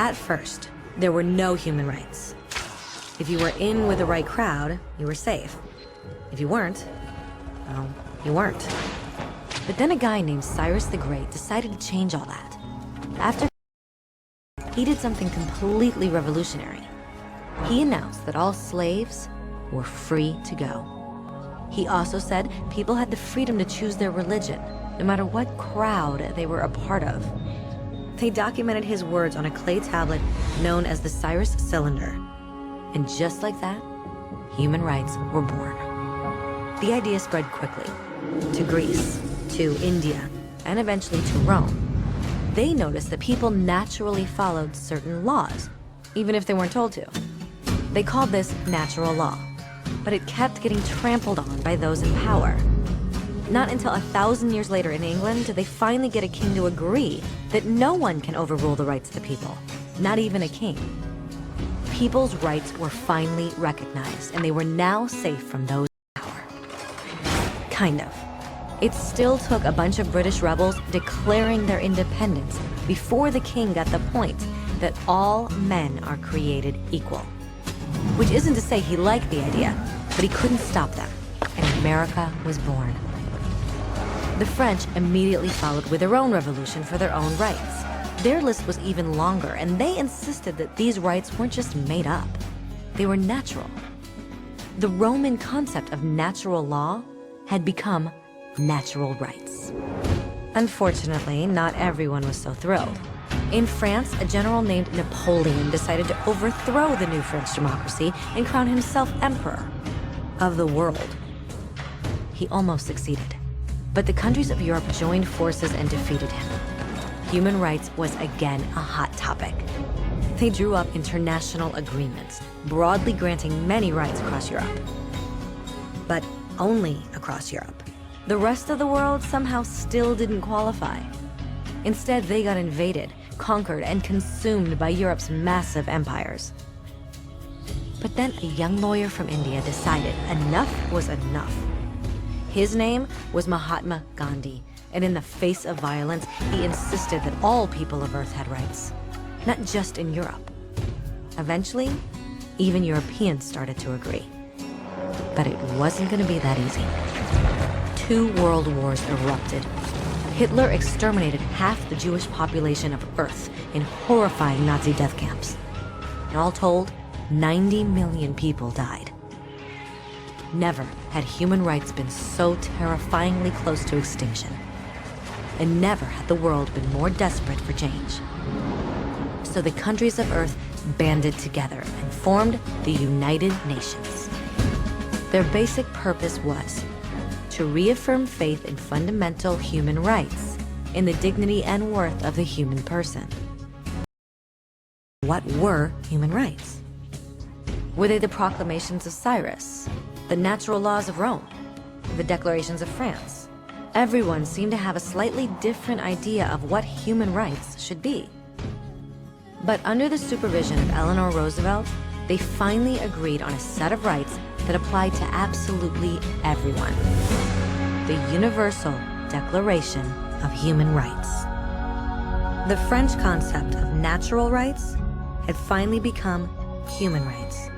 At first, there were no human rights. If you were in with the right crowd, you were safe. If you weren't, well, you weren't. But then a guy named Cyrus the Great decided to change all that. After he did something completely revolutionary. He announced that all slaves were free to go. He also said people had the freedom to choose their religion, no matter what crowd they were a part of. They documented his words on a clay tablet known as the Cyrus Cylinder. And just like that, human rights were born. The idea spread quickly to Greece, to India, and eventually to Rome. They noticed that people naturally followed certain laws, even if they weren't told to. They called this natural law, but it kept getting trampled on by those in power. Not until 1,000 years later in England did they finally get a king to agree that no one can overrule the rights of the people, not even a king. People's rights were finally recognized, and they were now safe from those in power. Kind of. It still took a bunch of British rebels declaring their independence before the king got the point that all men are created equal. Which isn't to say he liked the idea, but he couldn't stop them, and America was born. The French immediately followed with their own revolution for their own rights. Their list was even longer, and they insisted that these rights weren't just made up. They were natural. The Roman concept of natural law had become natural rights. Unfortunately, not everyone was so thrilled. In France, a general named Napoleon decided to overthrow the new French democracy and crown himself emperor of the world. He almost succeeded, but the countries of Europe joined forces and defeated him. Human rights was again a hot topic. They drew up international agreements, broadly granting many rights across Europe. But only across Europe. The rest of the world somehow still didn't qualify. Instead, they got invaded, conquered, and consumed by Europe's massive empires. But then a young lawyer from India decided enough was enough. His name was Mahatma Gandhi, and in the face of violence, he insisted that all people of Earth had rights, not just in Europe. Eventually, even Europeans started to agree. But it wasn't going to be that easy. 2 world wars erupted. Hitler exterminated half the Jewish population of Earth in horrifying Nazi death camps. And all told, 90 million people died. Never had human rights been so terrifyingly close to extinction. And never had the world been more desperate for change. So the countries of Earth banded together and formed the United Nations. Their basic purpose was to reaffirm faith in fundamental human rights, in the dignity and worth of the human person. What were human rights? Were they the proclamations of Cyrus, the natural laws of Rome, the declarations of France? Everyone seemed to have a slightly different idea of what human rights should be. But under the supervision of Eleanor Roosevelt, they finally agreed on a set of rights that applied to absolutely everyone. The Universal Declaration of Human Rights. The French concept of natural rights had finally become human rights.